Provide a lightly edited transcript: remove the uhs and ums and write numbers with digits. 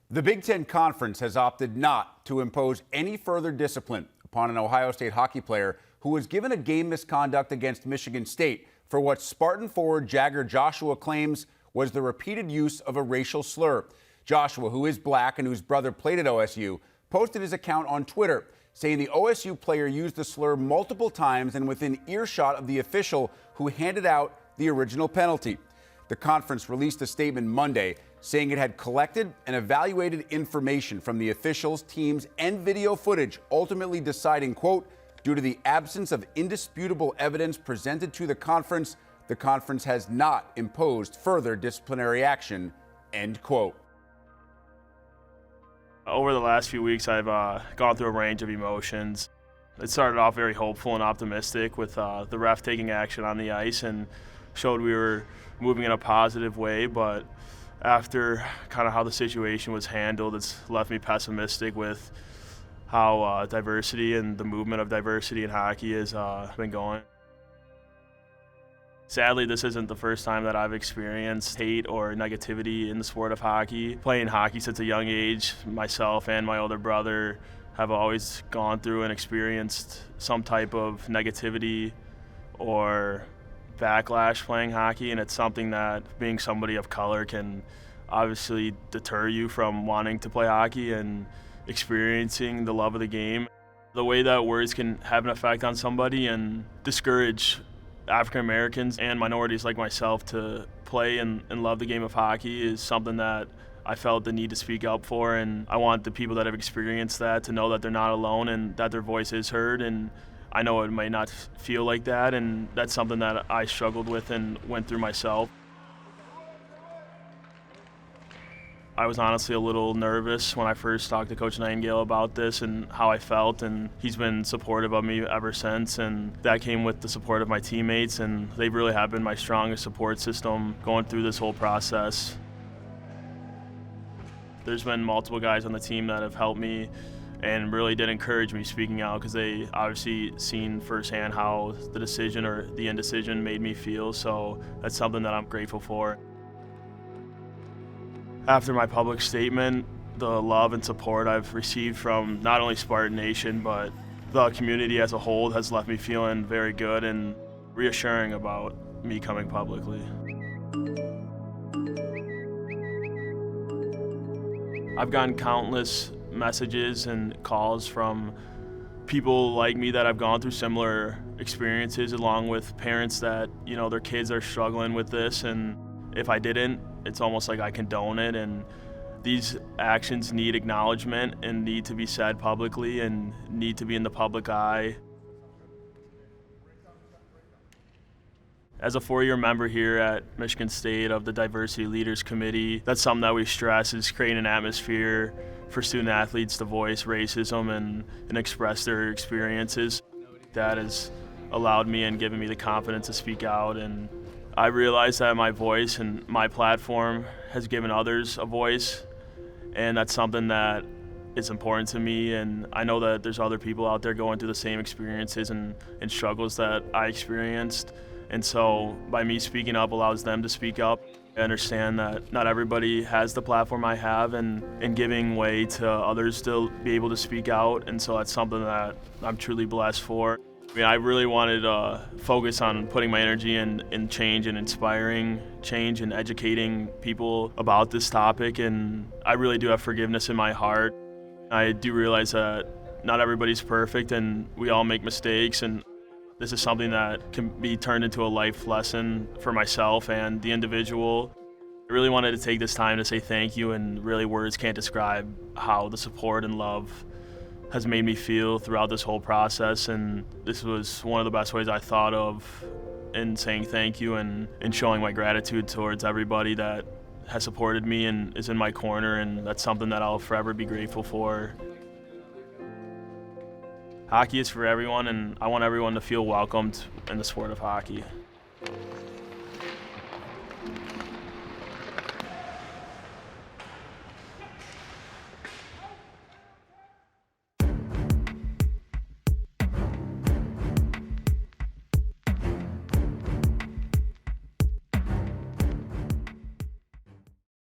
The Big Ten Conference has opted not to impose any further discipline upon an Ohio State hockey player who was given a game misconduct against Michigan State for what Spartan forward Jagger Joshua claims was the repeated use of a racial slur. Joshua, who is black and whose brother played at OSU, posted his account on Twitter, saying the OSU player used the slur multiple times and within earshot of the official who handed out the original penalty. The conference released a statement Monday saying it had collected and evaluated information from the officials, teams, and video footage, ultimately deciding, quote, due to the absence of indisputable evidence presented to the conference has not imposed further disciplinary action, end quote. Over the last few weeks, I've gone through a range of emotions. It started off very hopeful and optimistic with the ref taking action on the ice and showed we were moving in a positive way, but after kind of how the situation was handled, it's left me pessimistic with how diversity and the movement of diversity in hockey has been going. Sadly, this isn't the first time that I've experienced hate or negativity in the sport of hockey. Playing hockey since a young age, myself and my older brother have always gone through and experienced some type of negativity or backlash playing hockey, and it's something that being somebody of color can obviously deter you from wanting to play hockey and experiencing the love of the game. The way that words can have an effect on somebody and discourage African Americans and minorities like myself to play and love the game of hockey is something that I felt the need to speak up for, and I want the people that have experienced that to know that they're not alone and that their voice is heard. And I know it might not feel like that, and that's something that I struggled with and went through myself. I was honestly a little nervous when I first talked to Coach Nightingale about this and how I felt, and he's been supportive of me ever since, and that came with the support of my teammates, and they really have been my strongest support system going through this whole process. There's been multiple guys on the team that have helped me and really did encourage me speaking out because they obviously seen firsthand how the decision or the indecision made me feel, so that's something that I'm grateful for. After my public statement, the love and support I've received from not only Spartan Nation, but the community as a whole has left me feeling very good and reassuring about me coming publicly. I've gotten countless messages and calls from people like me that have gone through similar experiences, along with parents that, their kids are struggling with this, and if I didn't, it's almost like I condone it, and these actions need acknowledgement and need to be said publicly and need to be in the public eye. As a four-year member here at Michigan State of the Diversity Leaders Committee, that's something that we stress is creating an atmosphere for student athletes to voice racism and express their experiences. That has allowed me and given me the confidence to speak out, and I realize that my voice and my platform has given others a voice, and that's something that is important to me, and I know that there's other people out there going through the same experiences and struggles that I experienced, and so by me speaking up allows them to speak up. I understand that not everybody has the platform I have, and giving way to others to be able to speak out, and so that's something that I'm truly blessed for. I really wanted to focus on putting my energy in change and inspiring change and educating people about this topic, and I really do have forgiveness in my heart. I do realize that not everybody's perfect and we all make mistakes, and this is something that can be turned into a life lesson for myself and the individual. I really wanted to take this time to say thank you, and really words can't describe how the support and love has made me feel throughout this whole process, and this was one of the best ways I thought of in saying thank you and showing my gratitude towards everybody that has supported me and is in my corner, and that's something that I'll forever be grateful for. Hockey is for everyone, and I want everyone to feel welcomed in the sport of hockey.